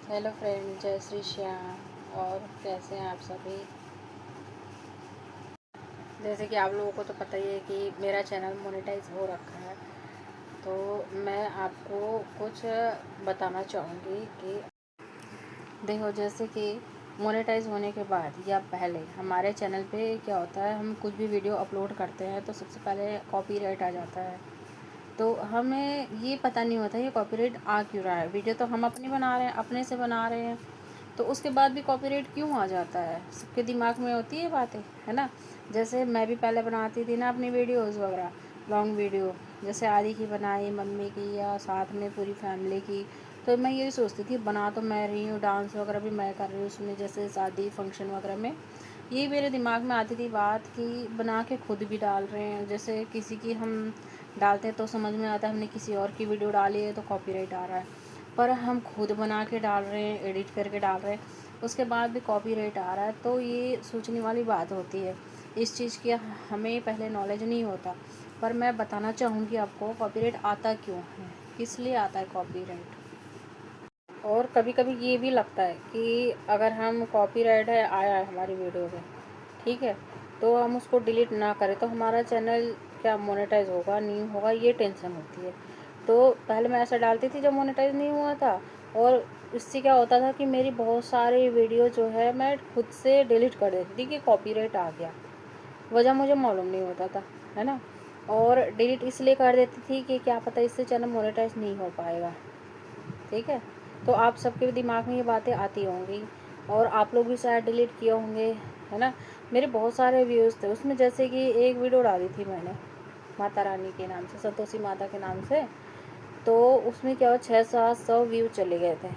Hello friend, जय श्री श्याम। और कैसे हैं आप सभी। जैसे कि आप लोगों को तो पता ही है कि मेरा चैनल मोनेटाइज हो रखा है, तो मैं आपको कुछ बताना चाहूँगी कि देखो, जैसे कि मोनेटाइज होने के बाद या पहले हमारे चैनल पे क्या होता है, हम कुछ भी वीडियो अपलोड करते हैं तो सबसे पहले कॉपीराइट आ जाता है। तो हमें ये पता नहीं होता ये कॉपीराइट आ क्यों रहा है। वीडियो तो हम अपनी बना रहे हैं, अपने से बना रहे हैं, तो उसके बाद भी कॉपीराइट क्यों आ जाता है। सबके दिमाग में होती है बातें, है ना। जैसे मैं भी पहले बनाती थी ना अपनी वीडियोस वगैरह, लॉन्ग वीडियो, जैसे आदि की बनाई, मम्मी की, या साथ में पूरी फैमिली की। तो मैं यही सोचती थी, बना तो मैं रही हूँ, डांस वगैरह भी मैं कर रही हूँ उसमें, जैसे शादी फंक्शन वगैरह में। यही मेरे दिमाग में आती थी बात कि बना के खुद भी डाल रहे हैं। जैसे किसी की हम डालते हैं तो समझ में आता है हमने किसी और की वीडियो डाली है तो कॉपीराइट आ रहा है, पर हम खुद बना के डाल रहे हैं, एडिट करके डाल रहे हैं, उसके बाद भी कॉपीराइट आ रहा है। तो ये सोचने वाली बात होती है। इस चीज़ की हमें पहले नॉलेज नहीं होता, पर मैं बताना चाहूँगी आपको कॉपीराइट आता क्यों है, किस लिए आता है कॉपीराइट। और कभी कभी ये भी लगता है कि अगर हम कॉपीराइट है आया है हमारी वीडियो में, ठीक है, तो हम उसको डिलीट ना करें तो हमारा चैनल क्या मोनेटाइज होगा नहीं होगा, ये टेंशन होती है। तो पहले मैं ऐसा डालती थी जब मोनेटाइज नहीं हुआ था, और इससे क्या होता था कि मेरी बहुत सारी वीडियो जो है मैं खुद से डिलीट कर देती थी कि कॉपीराइट आ गया। वजह मुझे मालूम नहीं होता था, है ना। और डिलीट इसलिए कर देती थी कि क्या पता इससे चैनल मोनेटाइज नहीं हो पाएगा, ठीक है। तो आप सबके दिमाग में ये बातें आती होंगी, और आप लोग भी शायद डिलीट किए होंगे, है ना। मेरे बहुत सारे व्यूज़ थे उसमें, जैसे कि एक वीडियो डाली थी मैंने माता रानी के नाम से, संतोषी माता के नाम से। तो उसमें क्या हुआ, 600-700 व्यू चले गए थे।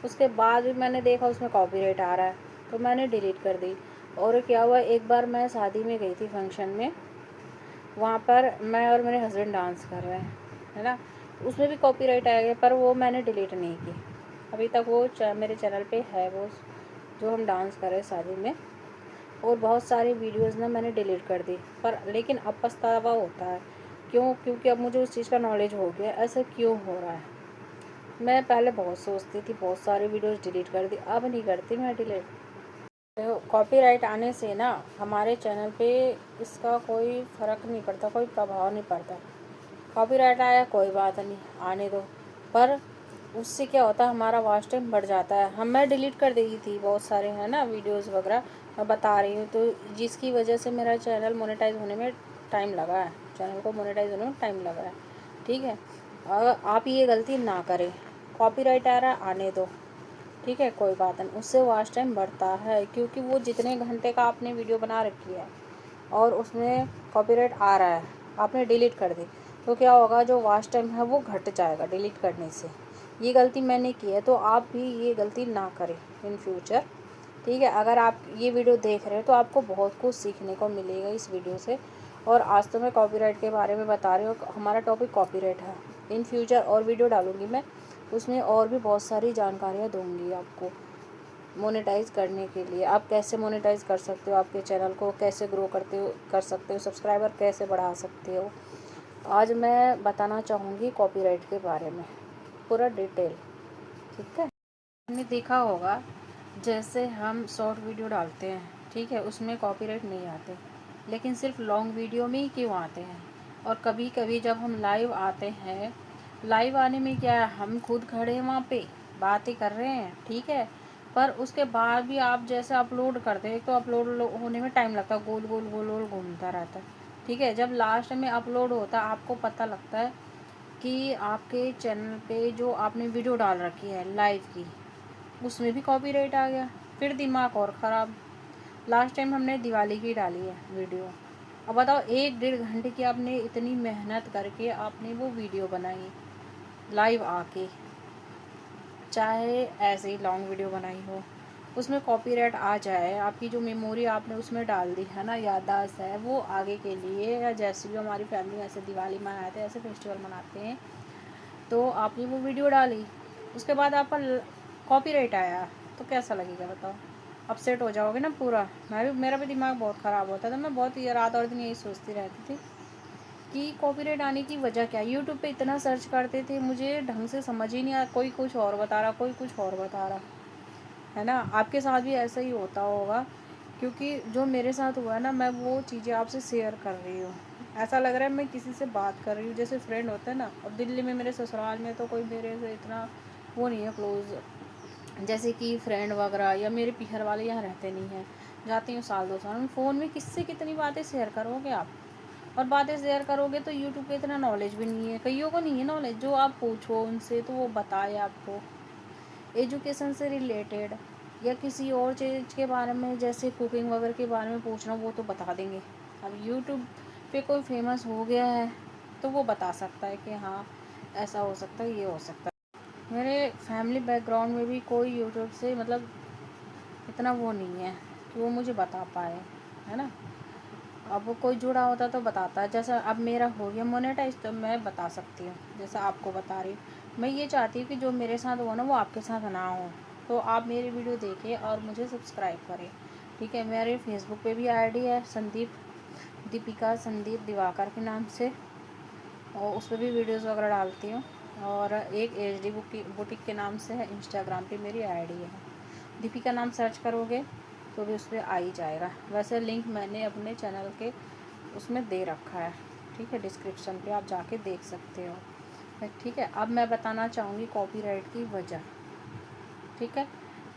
उसके बाद भी मैंने देखा उसमें कॉपीराइट आ रहा है, तो मैंने डिलीट कर दी। और क्या हुआ, एक बार मैं शादी में गई थी फंक्शन में, वहाँ पर मैं और मेरे हस्बैंड डांस कर रहे हैं, है ना। उसमें भी कॉपीराइट आ गया, पर वो मैंने डिलीट नहीं की। अभी तक वो मेरे चैनल पे है, वो जो हम डांस कर रहे हैं शादी में। और बहुत सारी वीडियोज़ ना मैंने डिलीट कर दी, पर लेकिन अब पछतावा होता है। क्यों? क्योंकि अब मुझे उस चीज़ का नॉलेज हो गया ऐसा क्यों हो रहा है। मैं पहले बहुत सोचती थी, बहुत सारी वीडियोज़ डिलीट कर दी, अब नहीं करती मैं डिलीट। तो कॉपीराइट आने से ना हमारे चैनल पे इसका कोई फ़र्क नहीं पड़ता, कोई प्रभाव नहीं पड़ता। कॉपीराइट आया कोई बात नहीं, आने दो। पर उससे क्या होता है, हमारा वॉच टाइम बढ़ जाता है। मैं डिलीट कर दी थी बहुत सारे, है ना, वीडियोस वगैरह मैं बता रही हूँ, तो जिसकी वजह से मेरा चैनल मोनेटाइज होने में टाइम लगा है, चैनल को मोनेटाइज होने में टाइम लगा है, ठीक है। आप ये गलती ना करें, कॉपीराइट आ रहा है आने दो, ठीक है, कोई बात नहीं। उससे वॉच टाइम बढ़ता है, क्योंकि वो जितने घंटे का आपने वीडियो बना रखी है और उसमें कॉपीराइट आ रहा है, आपने डिलीट कर दी, तो क्या होगा, जो वॉच टाइम है वो घट जाएगा डिलीट करने से। ये गलती मैंने की है, तो आप भी ये गलती ना करें इन फ्यूचर, ठीक है। अगर आप ये वीडियो देख रहे हैं तो आपको बहुत कुछ सीखने को मिलेगा इस वीडियो से। और आज तो मैं कॉपीराइट के बारे में बता रही हूँ, हमारा टॉपिक कॉपीराइट है। इन फ्यूचर और वीडियो डालूँगी मैं, उसमें और भी बहुत सारी जानकारियाँ दूँगी आपको मोनेटाइज करने के लिए। आप कैसे मोनेटाइज कर सकते हो, आपके चैनल को कैसे ग्रो कर सकते हो, सब्सक्राइबर कैसे बढ़ा सकते हो। आज मैं बताना चाहूँगी कॉपीराइट के बारे में पूरा डिटेल, ठीक है। आपने देखा होगा, जैसे हम शॉर्ट वीडियो डालते हैं, ठीक है, उसमें कॉपीराइट नहीं आते, लेकिन सिर्फ लॉन्ग वीडियो में ही क्यों आते हैं। और कभी कभी जब हम लाइव आते हैं, लाइव आने में क्या है, हम खुद खड़े हैं वहाँ पे बातें कर रहे हैं, ठीक है, पर उसके बाद भी आप जैसे अपलोड करते हैं तो अपलोड होने में टाइम लगता है, गोल गोल गोल गोल घूमता रहता है, ठीक है। जब लास्ट में अपलोड होता है आपको पता लगता है कि आपके चैनल पे जो आपने वीडियो डाल रखी है लाइव की, उसमें भी कॉपीराइट आ गया। फिर दिमाग और ख़राब। लास्ट टाइम हमने दिवाली की डाली है वीडियो, अब बताओ 1-1.5 घंटे की आपने इतनी मेहनत करके आपने वो वीडियो बनाई लाइव आके, चाहे ऐसे ही लॉन्ग वीडियो बनाई हो, उसमें कॉपीराइट आ जाए, आपकी जो मेमोरी आपने उसमें डाल दी है ना, याददाश्त है वो आगे के लिए, या जैसे भी हमारी फैमिली ऐसे दिवाली मनाते हैं, ऐसे फेस्टिवल मनाते हैं, तो आपने वो वीडियो डाली, उसके बाद आपका कॉपीराइट आया, तो कैसा लगेगा बताओ। अपसेट हो जाओगे ना पूरा। मैं भी, मेरा भी दिमाग बहुत ख़राब होता था, मैं बहुत ये रात और दिन यही सोचती रहती थी। कि कॉपीराइट आने की वजह क्या है। यूट्यूब पे इतना सर्च करते थे, मुझे ढंग से समझ ही नहीं आया, कोई कुछ और बता रहा, कोई कुछ और बता रहा, है ना। आपके साथ भी ऐसा ही होता होगा, क्योंकि जो मेरे साथ हुआ है ना, मैं वो चीज़ें आपसे शेयर कर रही हूँ। ऐसा लग रहा है मैं किसी से बात कर रही हूँ, जैसे फ्रेंड होता है ना। और दिल्ली में, मेरे ससुराल में तो कोई मेरे से इतना वो नहीं है क्लोज़, जैसे कि फ्रेंड वगैरह या मेरे पीहर वाले यहाँ रहते नहीं हैं। जाती हूँ साल 2 साल में, फ़ोन में किससे कितनी बातें शेयर करोगे आप। और बातें शेयर करोगे तो यूट्यूब पे इतना नॉलेज भी नहीं है, कईयों को नहीं है नॉलेज, जो आप पूछो उनसे तो वो बताए आपको एजुकेशन से रिलेटेड, या किसी और चीज़ के बारे में, जैसे कुकिंग वगैरह के बारे में पूछना, वो तो बता देंगे। अब यूट्यूब पे कोई फेमस हो गया है तो वो बता सकता है कि हाँ ऐसा हो सकता है, ये हो सकता है। मेरे फैमिली बैकग्राउंड में भी कोई यूट्यूब से मतलब इतना वो नहीं है कि वो मुझे बता पाए, है ना। अब वो कोई जुड़ा होता तो बताता है, जैसा अब मेरा हो गया मोनेटाइज तो मैं बता सकती हूँ, जैसा आपको बता रही हूँ। मैं ये चाहती हूँ कि जो मेरे साथ हुआ ना वो आपके साथ ना हो, तो आप मेरी वीडियो देखें और मुझे सब्सक्राइब करें, ठीक है। मेरे फेसबुक पे भी आईडी है दीपिका संदीप दिवाकर के नाम से, और उस पर भी वीडियोज़ वगैरह डालती हूँ। और एक HD बुटीक के नाम से है, इंस्टाग्राम पे मेरी आईडी है। दीपिका नाम सर्च करोगे तो भी उस पर आ ही जाएगा। वैसे लिंक मैंने अपने चैनल के उसमें दे रखा है, ठीक है, डिस्क्रिप्शन पे आप जाके देख सकते हो, ठीक है। अब मैं बताना चाहूँगी कॉपीराइट की वजह, ठीक है।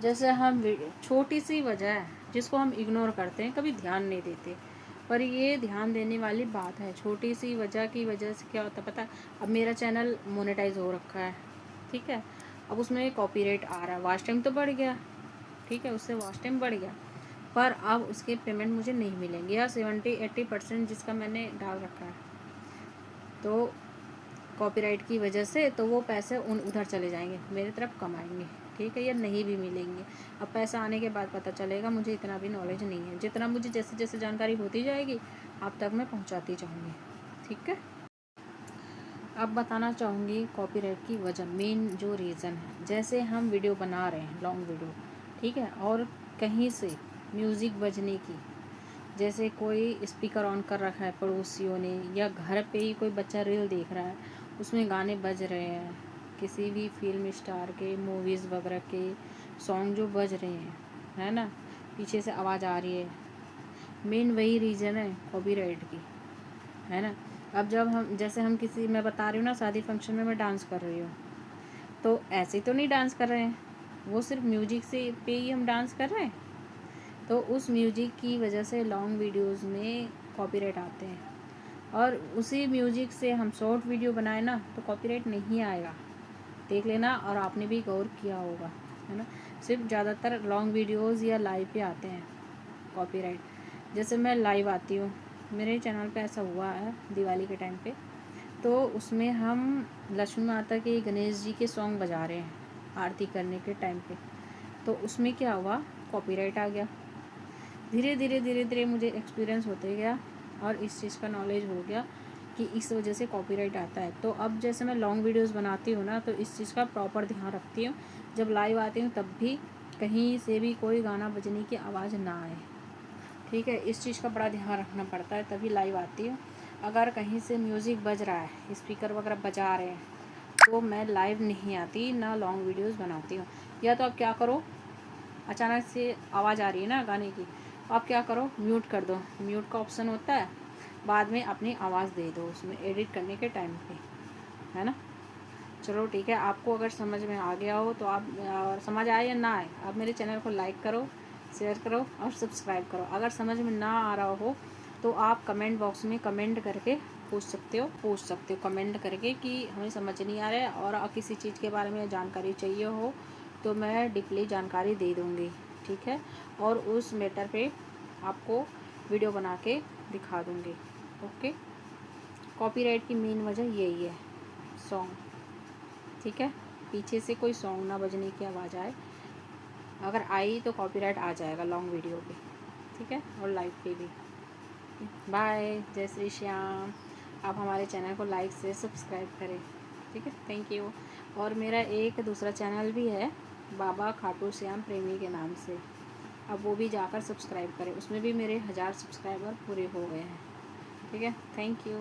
जैसे हम छोटी सी वजह है जिसको हम इग्नोर करते हैं, कभी ध्यान नहीं देते, पर ये ध्यान देने वाली बात है। छोटी सी वजह की वजह से क्या होता है पता है। अब मेरा चैनल मोनेटाइज हो रखा है, ठीक है। अब उसमें कॉपीराइट आ रहा है, वॉच टाइम तो बढ़ गया, ठीक है, उससे वॉच टाइम बढ़ गया, पर अब उसके पेमेंट मुझे नहीं मिलेंगे, या 70-80% जिसका मैंने डाल रखा है, तो कॉपीराइट की वजह से तो वो पैसे उधर चले जाएंगे, मेरी तरफ कमाएंगे, ठीक है, या नहीं भी मिलेंगे। अब पैसा आने के बाद पता चलेगा, मुझे इतना भी नॉलेज नहीं है, जितना मुझे जैसे जैसे जानकारी होती जाएगी आप तक मैं पहुंचाती जाऊंगी, ठीक है। अब बताना चाहूँगी कॉपीराइट की वजह, मेन जो रीज़न है। जैसे हम वीडियो बना रहे हैं, लॉन्ग वीडियो, ठीक है, और कहीं से म्यूज़िक बजने की, जैसे कोई स्पीकर ऑन कर रखा है पड़ोसियों ने, या घर पे ही कोई बच्चा रील देख रहा है, उसमें गाने बज रहे हैं, किसी भी फिल्म स्टार के, मूवीज़ वगैरह के सॉन्ग जो बज रहे हैं, है ना, पीछे से आवाज़ आ रही है, मेन वही रीज़न है कॉपीराइट की, है ना। अब जब हम, जैसे हम किसी, मैं बता रही हूँ ना, शादी फंक्शन में मैं डांस कर रही हूँ, तो ऐसे तो नहीं डांस कर रहे हैं, वो सिर्फ म्यूजिक से पे ही हम डांस कर रहे हैं, तो उस म्यूजिक की वजह से लॉन्ग वीडियोस में कॉपीराइट आते हैं। और उसी म्यूजिक से हम शॉर्ट वीडियो बनाए ना तो कॉपीराइट नहीं आएगा, देख लेना। और आपने भी गौर किया होगा, है ना, सिर्फ ज़्यादातर लॉन्ग वीडियोस या लाइव पे आते हैं कॉपीराइट। जैसे मैं लाइव आती हूँ, मेरे चैनल पे ऐसा हुआ है दिवाली के टाइम पे, तो उसमें हम लक्ष्मी माता के, गणेश जी के सॉन्ग बजा रहे हैं आरती करने के टाइम पे, तो उसमें क्या हुआ, कॉपीराइट आ गया। धीरे धीरे मुझे एक्सपीरियंस होते गया और इस चीज़ का नॉलेज हो गया कि इस वजह से कॉपीराइट आता है। तो अब जैसे मैं लॉन्ग वीडियोस बनाती हूँ ना, तो इस चीज़ का प्रॉपर ध्यान रखती हूँ, जब लाइव आती हूँ तब भी कहीं से भी कोई गाना बजने की आवाज़ ना आए, ठीक है। इस चीज़ का बड़ा ध्यान रखना पड़ता है, तभी लाइव आती हूँ। अगर कहीं से म्यूज़िक बज रहा है, स्पीकर वगैरह बजा रहे हैं, तो मैं लाइव नहीं आती, ना लॉन्ग वीडियोस बनाती हूँ। या तो आप क्या करो, अचानक से आवाज़ आ रही है ना गाने की, आप क्या करो, म्यूट कर दो, म्यूट का ऑप्शन होता है, बाद में अपनी आवाज़ दे दो उसमें एडिट करने के टाइम पे, है ना। चलो ठीक है, आपको अगर समझ में आ गया हो तो आप, और समझ आए या ना आए, आप मेरे चैनल को लाइक करो, शेयर करो और सब्सक्राइब करो। अगर समझ में ना आ रहा हो तो आप कमेंट बॉक्स में कमेंट करके पूछ सकते हो कमेंट करके कि हमें समझ नहीं आ रहा है, और किसी चीज़ के बारे में जानकारी चाहिए हो तो मैं डीपली जानकारी दे दूँगी, ठीक है। और उस मैटर पे आपको वीडियो बना के दिखा दूँगी, ओके। कॉपीराइट की मेन वजह यही है, सॉन्ग, ठीक है, पीछे से कोई सॉन्ग ना बजने की आवाज़ आए, अगर आई तो कॉपीराइट आ जाएगा लॉन्ग वीडियो पे, ठीक है, और लाइव पे भी। बाय, जय श्री श्याम। आप हमारे चैनल को लाइक से सब्सक्राइब करें, ठीक है, थैंक यू। और मेरा एक दूसरा चैनल भी है, बाबा खाटू श्याम प्रेमी के नाम से, अब वो भी जाकर सब्सक्राइब करें, उसमें भी मेरे 1000 सब्सक्राइबर पूरे हो गए हैं, ठीक है, थैंक यू।